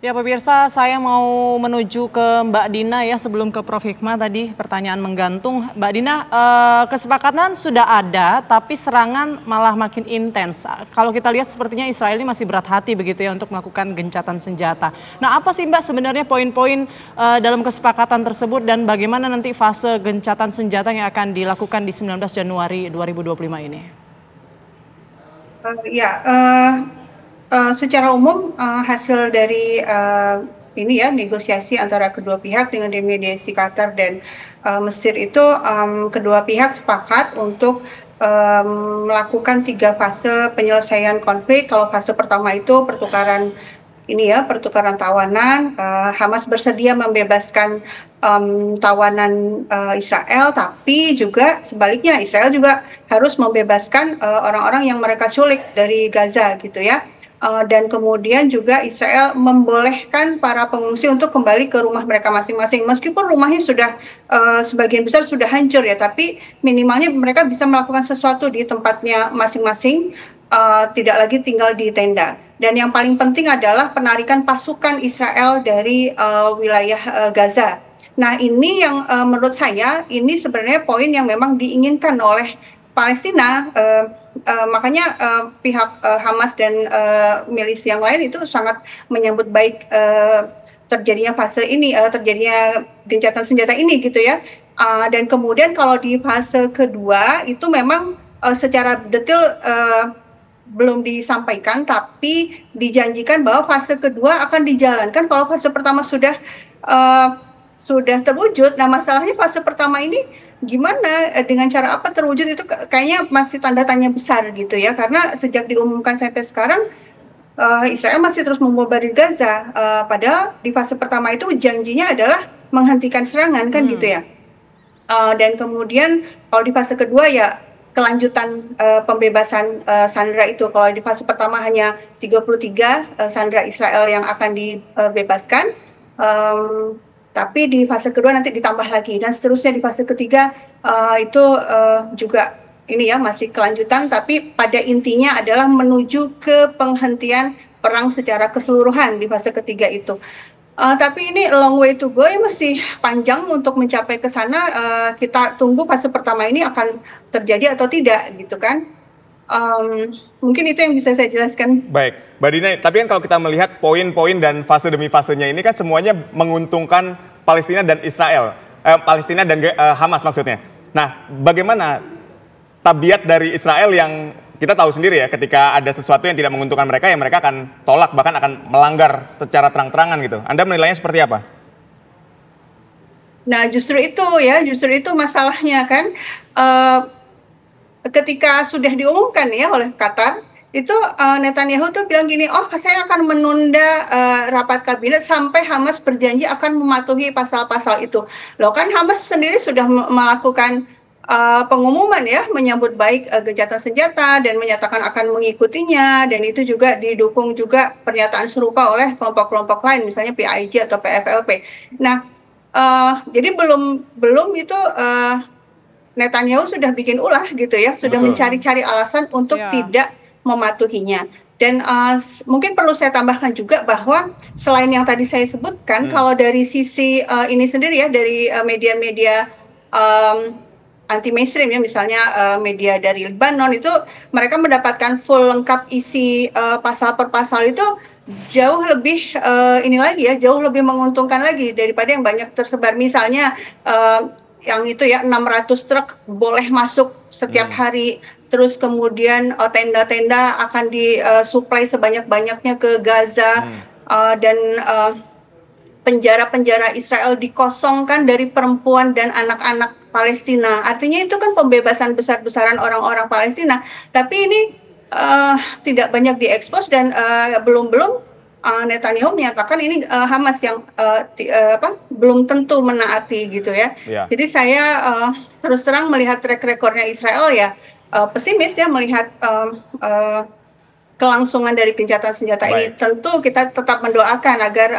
Ya pemirsa, saya mau menuju ke Mbak Dina ya sebelum ke Prof. Hikmah tadi pertanyaan menggantung. Mbak Dina, kesepakatan sudah ada tapi serangan malah makin intens. Kalau kita lihat sepertinya Israel ini masih berat hati begitu ya untuk melakukan gencatan senjata. Nah apa sih Mbak sebenarnya poin-poin dalam kesepakatan tersebut dan bagaimana nanti fase gencatan senjata yang akan dilakukan di 19 Januari 2025 ini? Secara umum hasil dari ini ya negosiasi antara kedua pihak dengan mediasi Qatar dan Mesir itu kedua pihak sepakat untuk melakukan 3 fase penyelesaian konflik. Kalau fase pertama itu pertukaran tawanan, Hamas bersedia membebaskan tawanan Israel, tapi juga sebaliknya Israel juga harus membebaskan orang-orang yang mereka culik dari Gaza gitu ya. Dan kemudian juga Israel membolehkan para pengungsi untuk kembali ke rumah mereka masing-masing. Meskipun rumahnya sudah sebagian besar sudah hancur ya, tapi minimalnya mereka bisa melakukan sesuatu di tempatnya masing-masing, tidak lagi tinggal di tenda. Dan yang paling penting adalah penarikan pasukan Israel dari wilayah Gaza. Nah ini yang menurut saya ini sebenarnya poin yang memang diinginkan oleh Palestina. Makanya pihak Hamas dan milisi yang lain itu sangat menyambut baik terjadinya fase ini, terjadinya gencatan senjata ini gitu ya. Dan kemudian kalau di fase kedua itu memang secara detail belum disampaikan, tapi dijanjikan bahwa fase kedua akan dijalankan kalau fase pertama sudah terwujud. Nah masalahnya fase pertama ini gimana, dengan cara apa terwujud itu kayaknya masih tanda tanya besar gitu ya, karena sejak diumumkan sampai sekarang Israel masih terus membombardir Gaza, padahal di fase pertama itu janjinya adalah menghentikan serangan kan gitu ya. Dan kemudian kalau di fase kedua ya kelanjutan pembebasan sandera itu. Kalau di fase pertama hanya 33 sandera Israel yang akan dibebaskan, tapi di fase kedua nanti ditambah lagi dan seterusnya di fase ketiga itu juga ini ya masih kelanjutan, tapi pada intinya adalah menuju ke penghentian perang secara keseluruhan di fase ketiga itu. Tapi ini long way to go ya, masih panjang untuk mencapai ke sana. Kita tunggu fase pertama ini akan terjadi atau tidak gitu kan. Mungkin itu yang bisa saya jelaskan. Baik, Mbak Dina, tapi kan kalau kita melihat poin-poin dan fase demi fasenya ini kan semuanya menguntungkan Palestina dan Israel, Palestina dan Hamas maksudnya. Nah, bagaimana tabiat dari Israel yang kita tahu sendiri ya, ketika ada sesuatu yang tidak menguntungkan mereka, ya mereka akan tolak, bahkan akan melanggar secara terang-terangan gitu. Anda menilainya seperti apa? Nah, justru itu masalahnya kan. Ketika sudah diumumkan ya oleh Qatar, itu Netanyahu tuh bilang gini, saya akan menunda rapat kabinet sampai Hamas berjanji akan mematuhi pasal-pasal itu. Loh kan Hamas sendiri sudah melakukan pengumuman ya, menyambut baik gencatan senjata dan menyatakan akan mengikutinya, dan itu juga didukung juga pernyataan serupa oleh kelompok-kelompok lain, misalnya PIJ atau PFLP. Nah, jadi belum itu Netanyahu sudah bikin ulah gitu ya, sudah mencari-cari alasan untuk tidak mematuhinya. Dan mungkin perlu saya tambahkan juga bahwa selain yang tadi saya sebutkan, kalau dari sisi ini sendiri ya, dari media-media anti mainstream ya, misalnya media dari Lebanon itu mereka mendapatkan full lengkap isi pasal per pasal itu jauh lebih ini lagi ya, jauh lebih menguntungkan lagi daripada yang banyak tersebar. Misalnya yang itu ya 600 truk boleh masuk setiap hari, terus kemudian tenda-tenda akan disuplai sebanyak-banyaknya ke Gaza, dan penjara-penjara Israel dikosongkan dari perempuan dan anak-anak Palestina. Artinya itu kan pembebasan besar-besaran orang-orang Palestina, tapi ini tidak banyak diekspos dan belum Netanyahu menyatakan ini Hamas yang belum tentu menaati gitu ya. Jadi saya terus terang melihat track recordnya Israel ya pesimis ya, melihat kelangsungan dari gencatan senjata ini. Tentu kita tetap mendoakan agar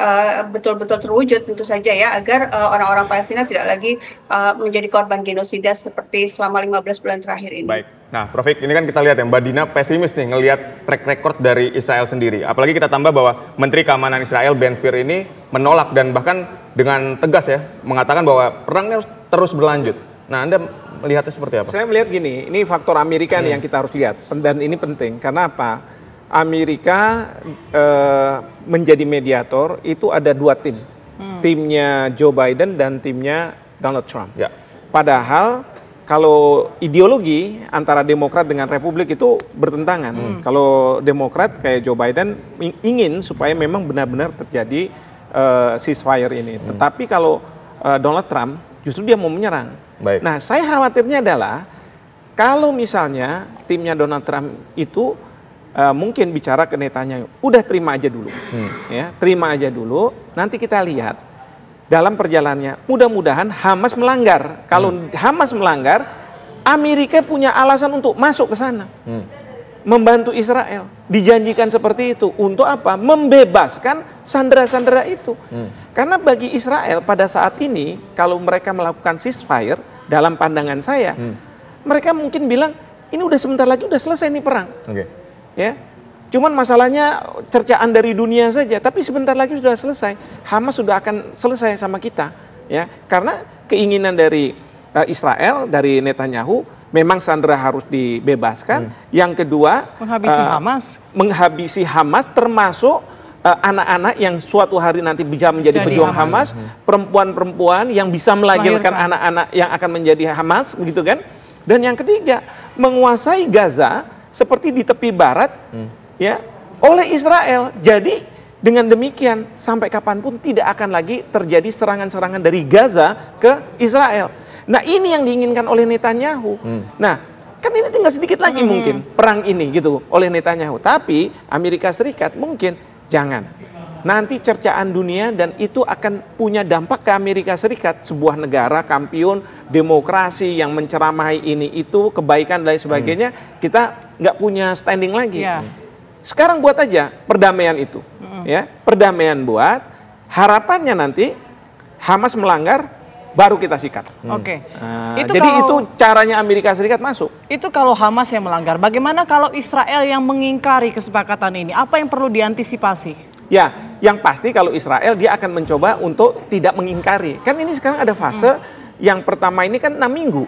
betul-betul terwujud tentu saja ya, agar orang-orang Palestina tidak lagi menjadi korban genosida seperti selama 15 bulan terakhir ini. Baik. Nah, Prof. ini kan kita lihat ya, Mbak Dina pesimis nih ngelihat track record dari Israel sendiri. Apalagi kita tambah bahwa Menteri Keamanan Israel Ben-Gvir ini menolak dan bahkan dengan tegas ya mengatakan bahwa perangnya terus berlanjut. Nah, Anda melihatnya seperti apa? Saya melihat gini, ini faktor Amerika nih yang kita harus lihat, dan ini penting karena apa? Amerika menjadi mediator itu ada 2 tim, timnya Joe Biden dan timnya Donald Trump. Ya. Padahal kalau ideologi antara Demokrat dengan Republik itu bertentangan. Kalau Demokrat kayak Joe Biden ingin supaya memang benar-benar terjadi ceasefire ini. Tetapi kalau Donald Trump justru dia mau menyerang. Baik. Nah, saya khawatirnya adalah kalau misalnya timnya Donald Trump itu mungkin bicara ke Netanyahu, udah terima aja dulu, ya, terima aja dulu. Nanti kita lihat. Dalam perjalanannya, mudah-mudahan Hamas melanggar. Kalau Hamas melanggar, Amerika punya alasan untuk masuk ke sana, membantu Israel. Dijanjikan seperti itu untuk apa? Membebaskan sandera-sandera itu. Karena bagi Israel pada saat ini, kalau mereka melakukan ceasefire, dalam pandangan saya, mereka mungkin bilang ini udah sebentar lagi udah selesai nih perang. Ya. Cuman masalahnya cercaan dari dunia saja, tapi sebentar lagi sudah selesai. Hamas sudah akan selesai sama kita, ya. Karena keinginan dari Israel, dari Netanyahu, memang sandera harus dibebaskan. Yang kedua, menghabisi Hamas, termasuk anak-anak yang suatu hari nanti bisa menjadi pejuang Hamas, perempuan-perempuan yang bisa melahirkan anak-anak yang akan menjadi Hamas, begitu kan? Dan yang ketiga, menguasai Gaza seperti di tepi barat. Ya, oleh Israel. Jadi dengan demikian sampai kapanpun tidak akan lagi terjadi serangan-serangan dari Gaza ke Israel. Nah, ini yang diinginkan oleh Netanyahu. Nah, kan ini tinggal sedikit lagi mungkin perang ini gitu oleh Netanyahu. Tapi Amerika Serikat mungkin jangan. Nanti cercaan dunia dan itu akan punya dampak ke Amerika Serikat, sebuah negara kampiun demokrasi yang menceramahi ini itu kebaikan dan lain sebagainya. Kita nggak punya standing lagi. Sekarang buat aja perdamaian itu, ya, perdamaian buat, harapannya nanti Hamas melanggar, baru kita sikat. Oke. Jadi itu caranya Amerika Serikat masuk. Itu kalau Hamas yang melanggar. Bagaimana kalau Israel yang mengingkari kesepakatan ini? Apa yang perlu diantisipasi? Ya, yang pasti kalau Israel dia akan mencoba untuk tidak mengingkari. Kan ini sekarang ada fase yang pertama ini kan 6 minggu,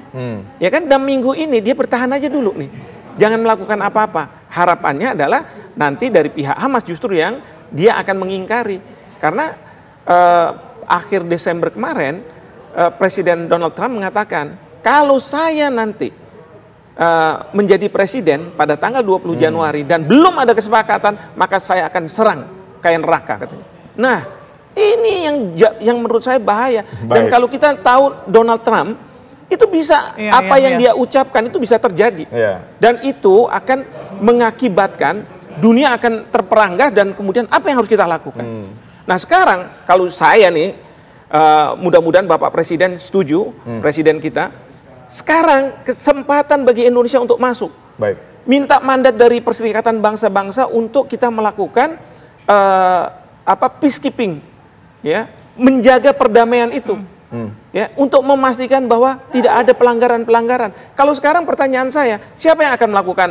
ya kan 6 minggu ini dia bertahan aja dulu nih, jangan melakukan apa-apa. Harapannya adalah nanti dari pihak Hamas justru yang dia akan mengingkari. Karena akhir Desember kemarin Presiden Donald Trump mengatakan, kalau saya nanti menjadi presiden pada tanggal 20 Januari dan belum ada kesepakatan, maka saya akan serang kayak neraka katanya. Nah, ini yang menurut saya bahaya. Dan kalau kita tahu Donald Trump itu bisa yang dia ucapkan itu bisa terjadi. Dan itu akan mengakibatkan dunia akan terperanggah dan kemudian apa yang harus kita lakukan. Nah, sekarang kalau saya nih mudah-mudahan Bapak Presiden setuju, Presiden kita, sekarang kesempatan bagi Indonesia untuk masuk. Minta mandat dari Perserikatan Bangsa-Bangsa untuk kita melakukan peacekeeping, ya, menjaga perdamaian itu. Ya, untuk memastikan bahwa tidak ada pelanggaran-pelanggaran. Kalau sekarang pertanyaan saya, siapa yang akan melakukan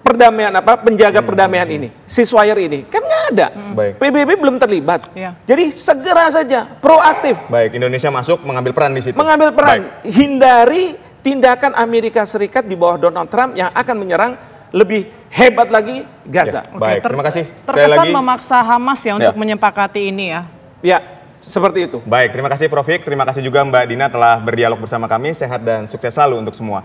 perdamaian penjaga perdamaian ini, ceasefire ini? Kan nggak ada. PBB belum terlibat. Jadi segera saja, proaktif. Indonesia masuk mengambil peran di situ. Mengambil peran, hindari tindakan Amerika Serikat di bawah Donald Trump yang akan menyerang lebih hebat lagi Gaza. Terima kasih. Terkesan memaksa Hamas ya untuk menyepakati ini ya. Ya. Seperti itu. Baik, terima kasih Prof. Terima kasih juga Mbak Dina telah berdialog bersama kami. Sehat dan sukses selalu untuk semua.